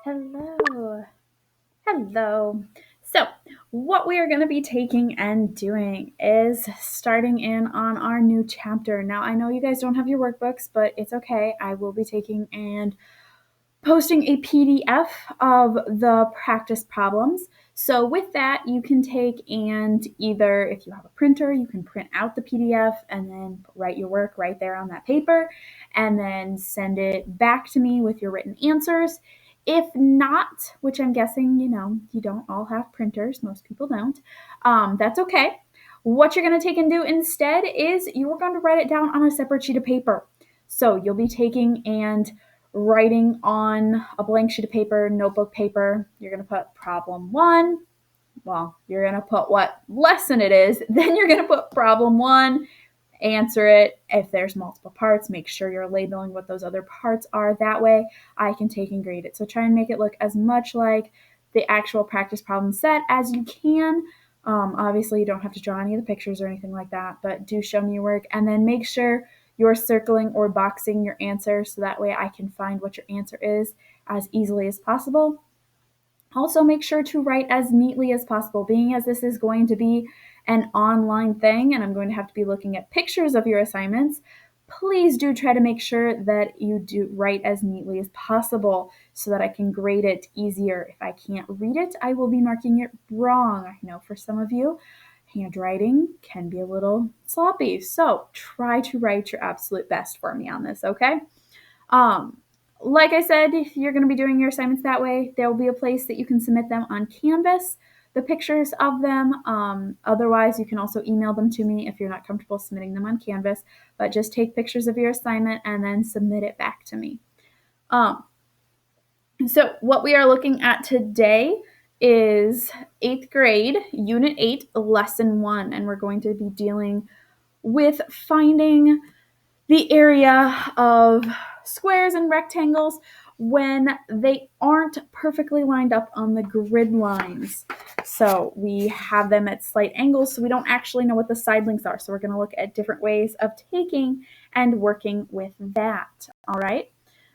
Hello. Hello. So, what we are going to be taking and doing is starting in on our new chapter. Now, I know you guys don't have your workbooks, but it's okay. I will be taking and posting a PDF of the practice problems. So with that, you can take and either, if you have a printer, you can print out the PDF and then write your work right there on that paper and then send it back to me with your written answers. If not, which I'm guessing, you don't all have printers, most people don't, that's okay. What you're going to take and do instead is you're going to write it down on a separate sheet of paper. So you'll be taking and writing on a blank sheet of paper, notebook paper. You're going to put problem 1. Well, you're going to put what lesson it is. Then you're going to put problem 1, answer it. If there's multiple parts, make sure you're labeling what those other parts are. That way I can take and grade it. So try and make it look as much like the actual practice problem set as you can. Obviously, you don't have to draw any of the pictures or anything like that, but do show me your work. And then make sure you're circling or boxing your answer so that way I can find what your answer is as easily as possible. Also, make sure to write as neatly as possible, being as this is going to be an online thing and I'm going to have to be looking at pictures of your assignments. Please do try to make sure that you do write as neatly as possible so that I can grade it easier. If I can't read it, I will be marking it wrong. I know for some of you, handwriting can be a little sloppy, so try to write your absolute best for me on this, okay? Like I said, if you're going to be doing your assignments that way, there will be a place that you can submit them on Canvas, the pictures of them. Otherwise, you can also email them to me if you're not comfortable submitting them on Canvas, but just take pictures of your assignment and then submit it back to me. So what we are looking at today is 8th grade, Unit 8, Lesson 1, and we're going to be dealing with finding the area of squares and rectangles when they aren't perfectly lined up on the grid lines. So we have them at slight angles, so we don't actually know what the side lengths are. So we're going to look at different ways of taking and working with that. All right.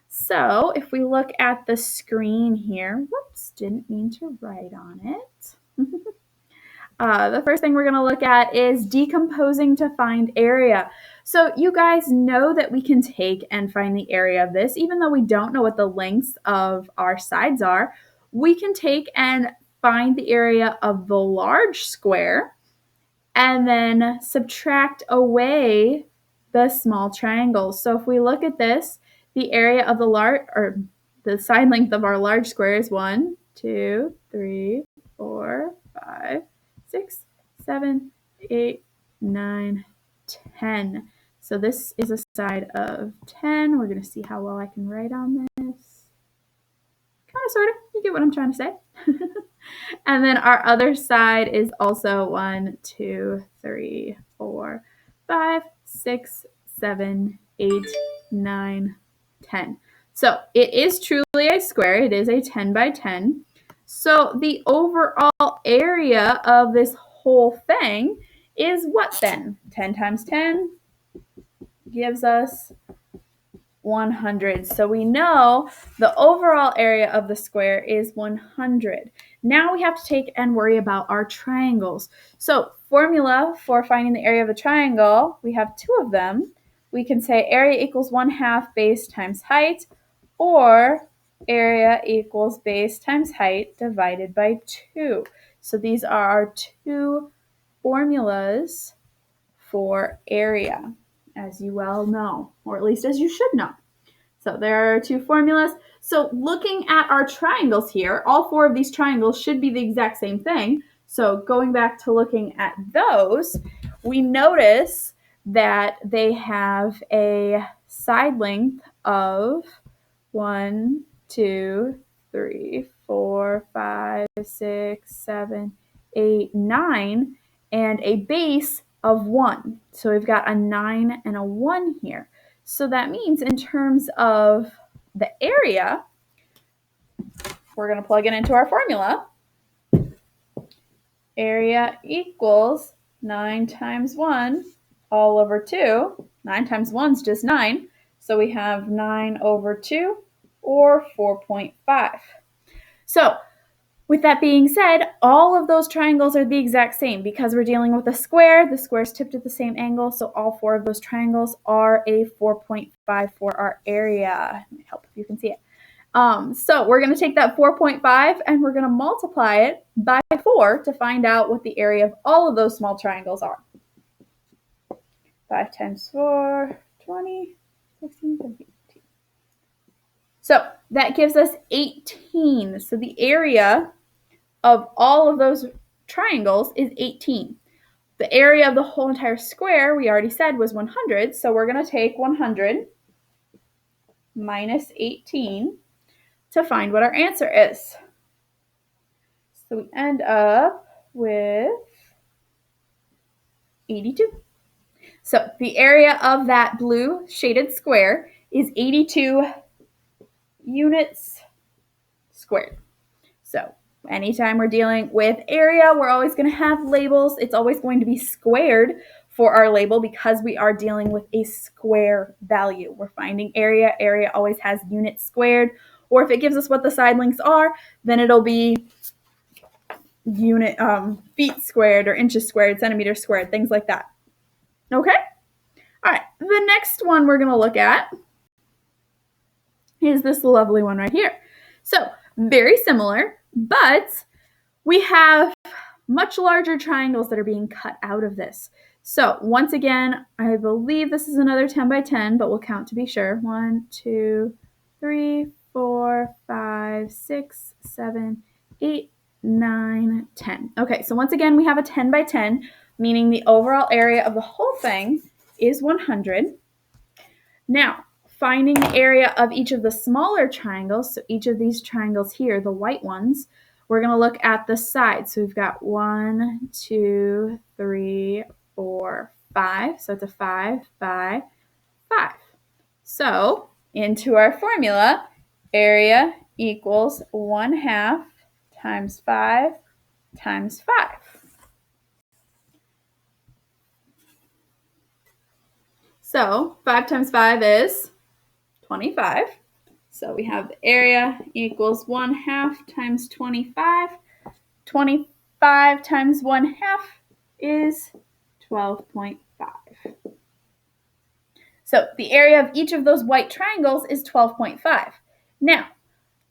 So if we look at the screen here, whoops, didn't mean to write on it. The first thing we're going to look at is decomposing to find area. So you guys know that we can take and find the area of this, even though we don't know what the lengths of our sides are. We can take and find the area of the large square and then subtract away the small triangles. So if we look at this, the area of the side length of our large square is 1, 2, 3, 4, 5, 6, 7, 8, 9, 10. So this is a side of 10. We're going to see how well I can write on this. Kind of, sort of. You get what I'm trying to say. And then our other side is also 1, 2, 3, 4, 5, 6, 7, 8, 9, 10. So it is truly a square. It is a 10 by 10. So the overall area of this whole thing is what then? 10 times 10 gives us 100. So we know the overall area of the square is 100. Now we have to take and worry about our triangles. So formula for finding the area of a triangle, we have 2 of them. We can say area equals 1/2 base times height, or area equals base times height divided by 2. So these are our 2 formulas for area, as you well know, or at least as you should know. So there are 2 formulas. So looking at our triangles here, all 4 of these triangles should be the exact same thing. So going back to looking at those, we notice that they have a side length of 1, 2, 3, 4, 5, 6, 7, 8, 9, and a base of 1. So we've got a 9 and a 1 here. So that means in terms of the area, we're going to plug it into our formula. Area equals 9 times 1 all over 2. 9 times 1 is just 9. So we have 9 over 2, or 4.5. So with that being said, all of those triangles are the exact same because we're dealing with a square. The square's tipped at the same angle, so all 4 of those triangles are a 4.5 for our area. Let me help if you can see it. So we're going to take that 4.5 and we're going to multiply it by 4 to find out what the area of all of those small triangles are. 5 times 4, 20, 16, 17, 18. So that gives us 18. So the area of all of those triangles is 18. The area of the whole entire square, we already said, was 100. So we're going to take 100 minus 18 to find what our answer is. So we end up with 82. So the area of that blue shaded square is 82 units squared. So anytime we're dealing with area, we're always going to have labels. It's always going to be squared for our label because we are dealing with a square value. We're finding area. Area always has units squared. Or if it gives us what the side links are, then it'll be unit feet squared or inches squared, centimeters squared, things like that. Okay? All right. The next one we're going to look at is this lovely one right here. So very similar, but we have much larger triangles that are being cut out of this. So once again, I believe this is another 10 by 10, but we'll count to be sure. 1, 2, 3, 4, 5, 6, 7, 8, 9, 10. Okay, so once again, we have a 10 by 10, meaning the overall area of the whole thing is 100. Now, finding the area of each of the smaller triangles, so each of these triangles here, the white ones, we're going to look at the sides. So we've got 1, 2, 3, 4, 5. So it's a 5 by 5. So into our formula, area equals 1/2 times 5 times 5. So 5 times 5 is 25. So we have the area equals 1/2 times 25. 25 times 1/2 is 12.5. So the area of each of those white triangles is 12.5. Now,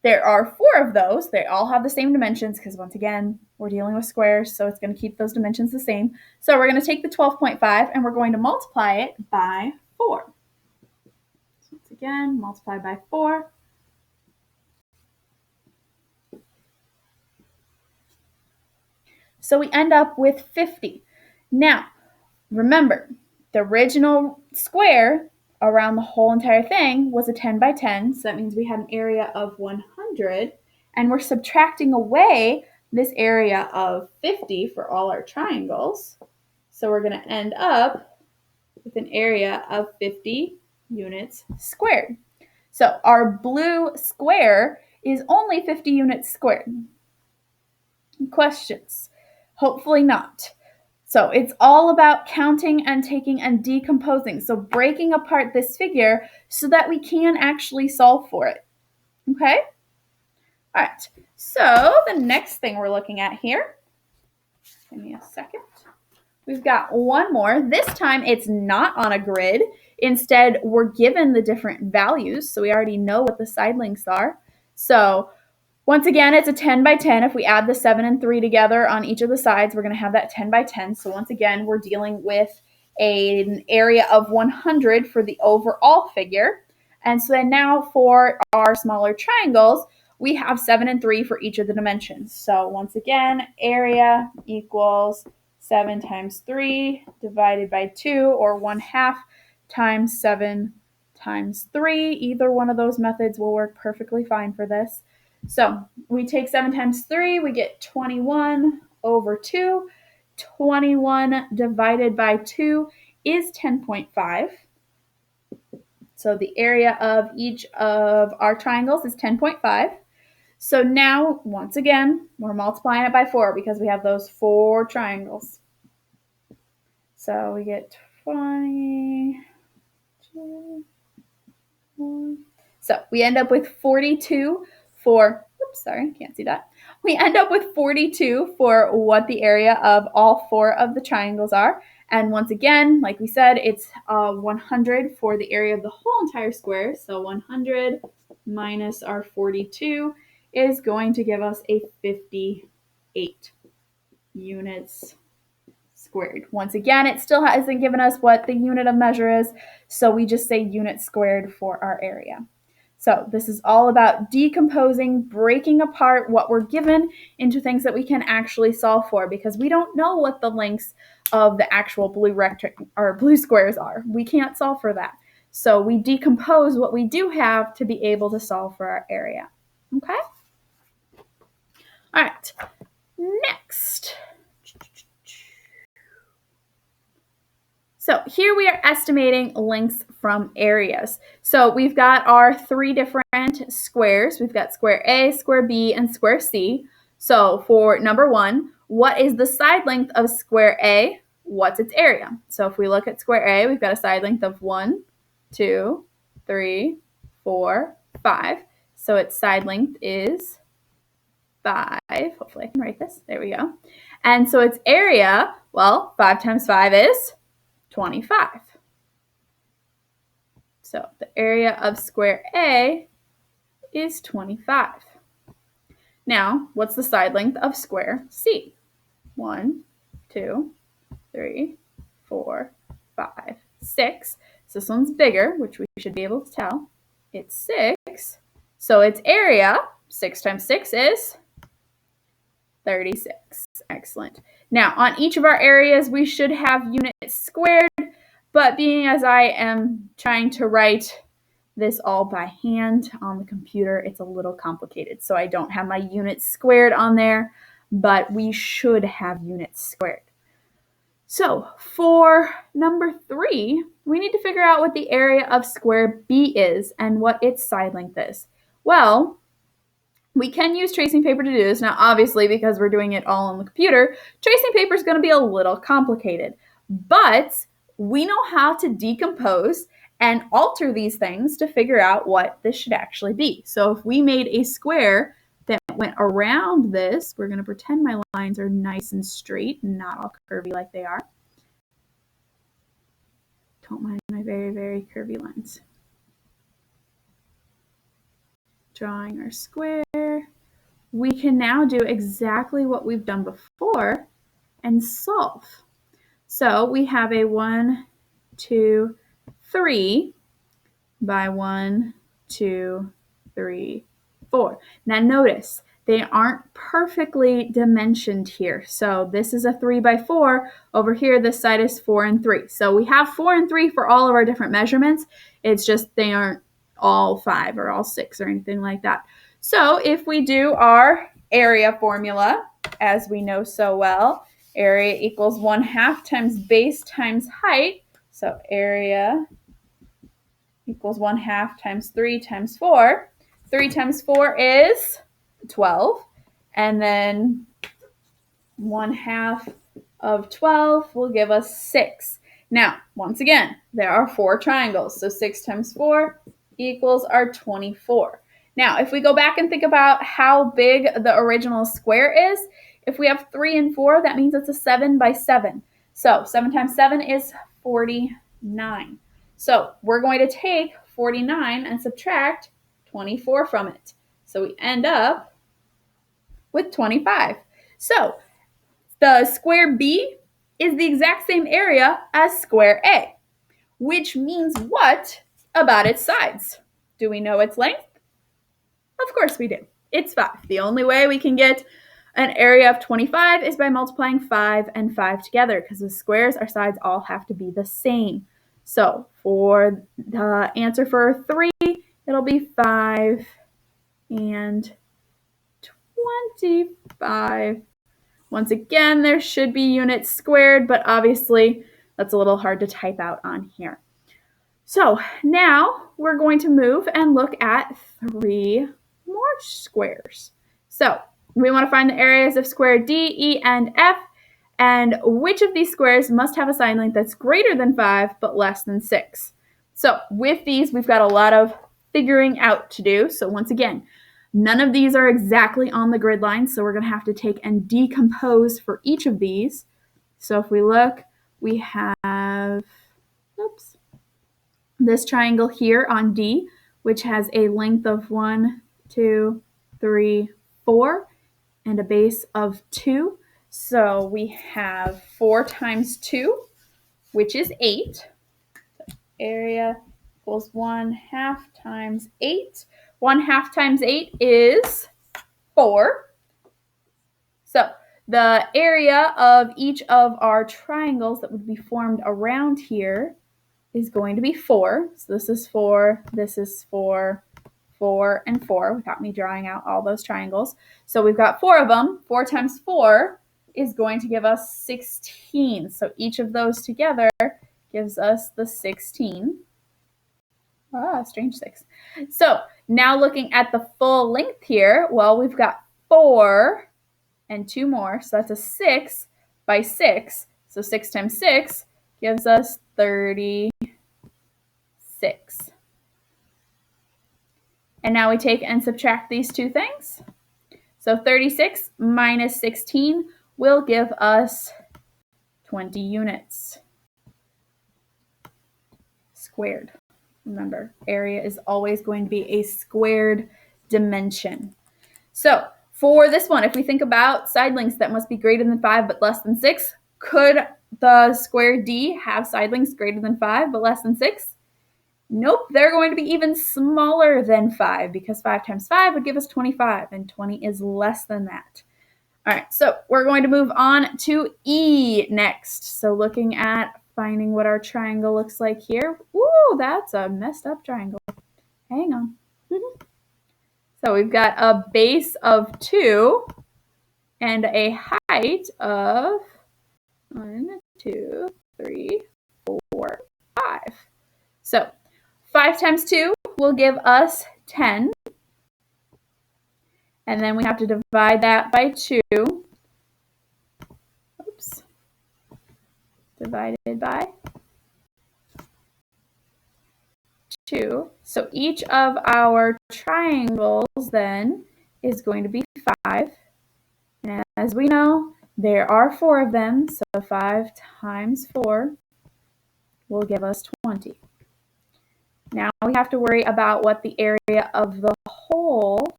there are 4 of those. They all have the same dimensions because, once again, we're dealing with squares, so it's going to keep those dimensions the same. So we're going to take the 12.5 and we're going to multiply it by 4. So once again, multiply by 4. So we end up with 50. Now, remember, the original square around the whole entire thing was a 10 by 10. So that means we had an area of 100. And we're subtracting away this area of 50 for all our triangles. So we're going to end up with an area of 50 units squared. So our blue square is only 50 units squared. Questions? Hopefully not. So it's all about counting and taking and decomposing. So breaking apart this figure so that we can actually solve for it. Okay? All right. So the next thing we're looking at here, give me a second. We've got one more. This time it's not on a grid. Instead, we're given the different values. So we already know what the side links are. So once again, it's a 10 by 10. If we add the 7 and 3 together on each of the sides, we're going to have that 10 by 10. So once again, we're dealing with an area of 100 for the overall figure. And so then now for our smaller triangles, we have 7 and 3 for each of the dimensions. So once again, area equals 7 times 3 divided by 2, or 1/2 times 7 times 3. Either one of those methods will work perfectly fine for this. So we take 7 times 3, we get 21 over 2. 21 divided by 2 is 10.5. So the area of each of our triangles is 10.5. So now, once again, we're multiplying it by 4 because we have those 4 triangles. So we get 20. So we end up with 42 for oops, sorry, can't see that. We end up with 42 for what the area of all 4 of the triangles are. And once again, like we said, it's 100 for the area of the whole entire square. So 100 minus our 42 is going to give us a 58 units squared. Once again, it still hasn't given us what the unit of measure is, so we just say units squared for our area. So this is all about decomposing, breaking apart what we're given into things that we can actually solve for, because we don't know what the lengths of the actual blue or blue squares are. We can't solve for that. So we decompose what we do have to be able to solve for our area. Okay? All right. Next. So here we are estimating lengths from areas. So we've got our 3 different squares. We've got square A, square B, and square C. So for number 1, what is the side length of square A? What's its area? So if we look at square A, we've got a side length of 1, 2, 3, 4, 5. So its side length is 5. Hopefully I can write this. There we go. And so its area, well, 5 times 5 is 25. So the area of square A is 25. Now, what's the side length of square C? 1, 2, 3, 4, 5, 6. So this one's bigger, which we should be able to tell. It's 6. So its area, 6 times 6 is 36. Excellent. Now, on each of our areas, we should have units squared, but being as I am trying to write this all by hand on the computer, it's a little complicated. So I don't have my units squared on there, but we should have units squared. So for number 3, we need to figure out what the area of square B is and what its side length is. Well, we can use tracing paper to do this. Now, obviously, because we're doing it all on the computer, tracing paper is going to be a little complicated. But we know how to decompose and alter these things to figure out what this should actually be. So if we made a square that went around this, we're going to pretend my lines are nice and straight and not all curvy like they are. Don't mind my very, very curvy lines. Drawing our square. We can now do exactly what we've done before and solve. So we have a 1, 2, 3 by 1, 2, 3, 4. Now notice, they aren't perfectly dimensioned here. So this is a 3 by 4. Over here, this side is 4 and 3. So we have 4 and 3 for all of our different measurements. It's just they aren't all 5 or all 6 or anything like that. So if we do our area formula, as we know so well, area equals 1/2 times base times height. So area equals 1/2 times 3 times 4. 3 times 4 is 12. And then 1/2 of 12 will give us 6. Now, once again, there are 4 triangles. So 6 times 4 equals our 24. Now, if we go back and think about how big the original square is, if we have 3 and 4, that means it's a 7 by 7. So 7 times 7 is 49. So we're going to take 49 and subtract 24 from it. So we end up with 25. So the square B is the exact same area as square A, which means what about its sides? Do we know its length? Of course we do. It's 5. The only way we can get an area of 25 is by multiplying 5 and 5 together, because the squares, our sides all have to be the same. So for the answer for 3, it'll be 5 and 25. Once again, there should be units squared, but obviously that's a little hard to type out on here. So now we're going to move and look at 3 more squares. So we want to find the areas of square D, E, and F, and which of these squares must have a side length that's greater than 5 but less than 6. So with these, we've got a lot of figuring out to do. So once again, None of these are exactly on the grid line, so we're going to have to take and decompose for each of these. So if we look, we have, oops, this triangle here on D, which has a length of 1, 2, 3, 4, and a base of 2. So we have 4 times 2, which is 8. Area equals 1/2 times 8. 1/2 times 8 is 4. So the area of each of our triangles that would be formed around here is going to be 4. So this is 4, this is 4, 4, and 4, without me drawing out all those triangles. So we've got 4 of them. 4 times 4 is going to give us 16. So each of those together gives us the 16. Ah, strange 6. So now looking at the full length here, well, we've got 4 and 2 more. So that's a 6 by 6. So 6 times 6 gives us 36. And now we take and subtract these two things. So 36 minus 16 will give us 20 units squared. Remember, area is always going to be a squared dimension. So for this one, if we think about side lengths that must be greater than 5 but less than 6, could the square D have side lengths greater than 5 but less than 6? Nope, they're going to be even smaller than 5 because 5 times 5 would give us 25, and 20 is less than that. All right, so we're going to move on to E next. So looking at finding what our triangle looks like here. Ooh, that's a messed up triangle. Hang on. So we've got a base of 2 and a height of 1, 2, 3, 4, 5. So 5 times 2 will give us 10. And then we have to divide that by 2. Oops. Divided by 2. So each of our triangles then is going to be 5. And as we know, there are 4 of them. So 5 times 4 will give us 20. Now we have to worry about what the area of the whole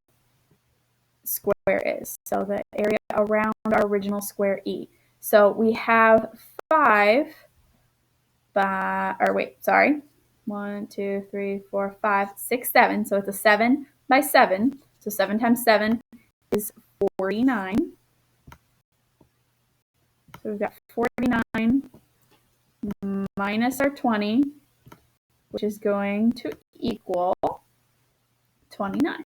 square is. So the area around our original square E. So we have 5 by, or wait, sorry. 1, 2, 3, 4, 5, 6, 7. So it's a 7 by 7. So 7 times 7 is 49. So we've got 49 minus our 20, which is going to equal 29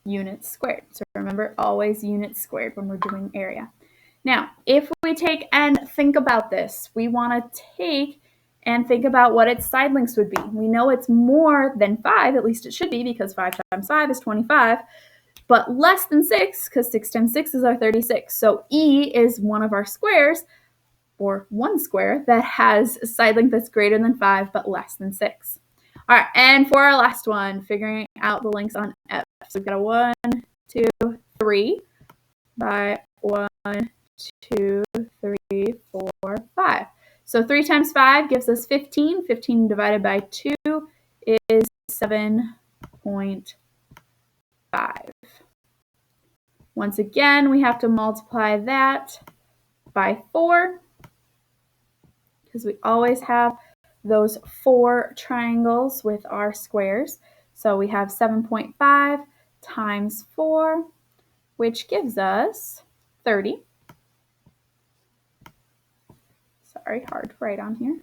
units squared. So remember, always units squared when we're doing area. Now, if we take and think about this, we want to take and think about what its side lengths would be. We know it's more than 5, at least it should be, because 5 times 5 is 25, but less than 6, because 6 times 6 is our 36. So E is one of our squares, or one square, that has a side length that's greater than 5, but less than 6. All right, and for our last one, figuring out the lengths on F. So we've got a 1, 2, 3 by 1, 2, 3, 4, 5. So 3 times 5 gives us 15. 15 divided by 2 is 7.5. Once again, we have to multiply that by 4 because we always have those 4 triangles with our squares. So we have 7.5 times 4, which gives us 30. Sorry, hard to write on here.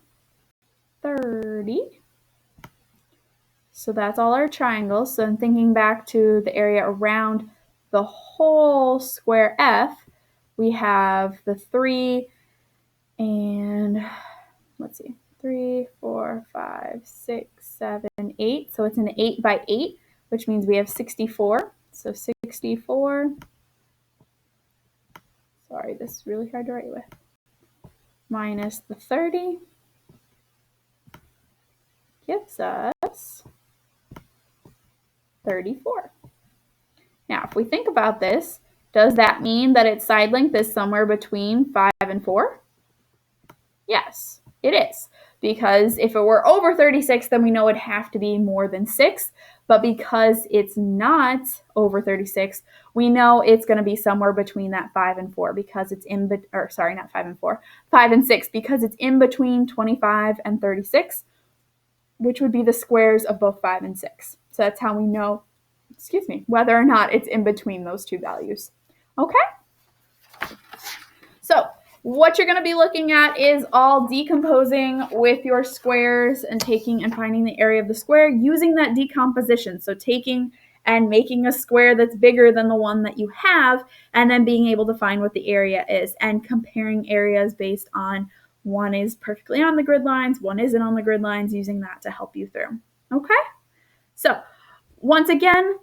30. So that's all our triangles. So in thinking back to the area around the whole square F, we have the 3 and let's see, 3, 4, 5, 6, 7, 8. So it's an 8 by 8, which means we have 64. So 64, sorry, this is really hard to write with, minus the 30 gives us 34. Now, if we think about this, does that mean that its side length is somewhere between 5 and 4? Yes, it is. Because if it were over 36, then we know it'd have to be more than 6. But because it's not over 36, we know it's going to be somewhere between that 5 and 4 because it's not 5 and 4, 5 and 6 because it's in between 25 and 36, which would be the squares of both 5 and 6. So that's how we know, whether or not it's in between those two values. Okay? So what you're going to be looking at is all decomposing with your squares and taking and finding the area of the square using that decomposition. So taking and making a square that's bigger than the one that you have, and then being able to find what the area is and comparing areas based on one is perfectly on the grid lines, one isn't on the grid lines, using that to help you through. Okay? So once again,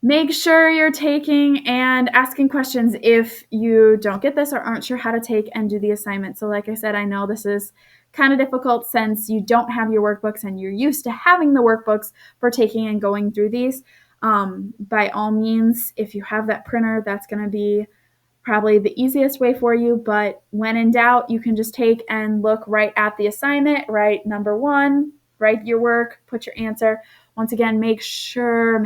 make sure you're taking and asking questions if you don't get this or aren't sure how to take and do the assignment. So like I said, I know this is kind of difficult since you don't have your workbooks and you're used to having the workbooks for taking and going through these. By all means, if you have that printer, that's going to be probably the easiest way for you. But when in doubt, you can just take and look right at the assignment, write number 1, write your work, put your answer. Once again, make sure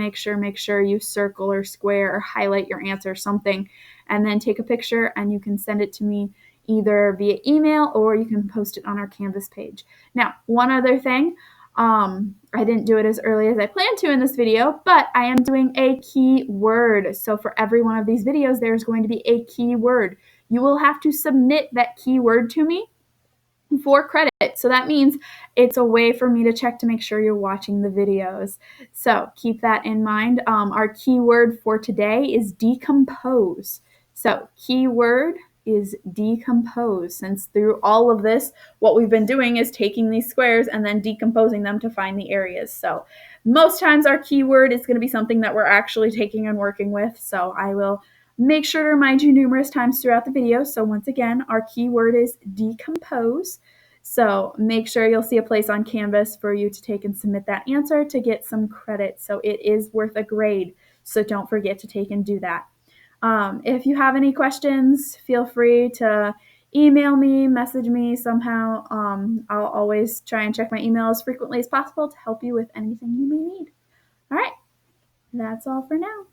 you circle or square or highlight your answer, something, and then take a picture and you can send it to me either via email or you can post it on our Canvas page. Now, one other thing, I didn't do it as early as I planned to in this video, but I am doing a keyword. So for every one of these videos, there's going to be a keyword. You will have to submit that keyword to me for credit. So that means it's a way for me to check to make sure you're watching the videos. So keep that in mind. Our keyword for today is decompose. So keyword is decompose. Since through all of this, what we've been doing is taking these squares and then decomposing them to find the areas. So most times our keyword is going to be something that we're actually taking and working with. So I will make sure to remind you numerous times throughout the video. So once again, our keyword is decompose. So make sure you'll see a place on Canvas for you to take and submit that answer to get some credit. So it is worth a grade. So don't forget to take and do that. If you have any questions, feel free to email me, message me somehow. I'll always try and check my email as frequently as possible to help you with anything you may need. All right, that's all for now.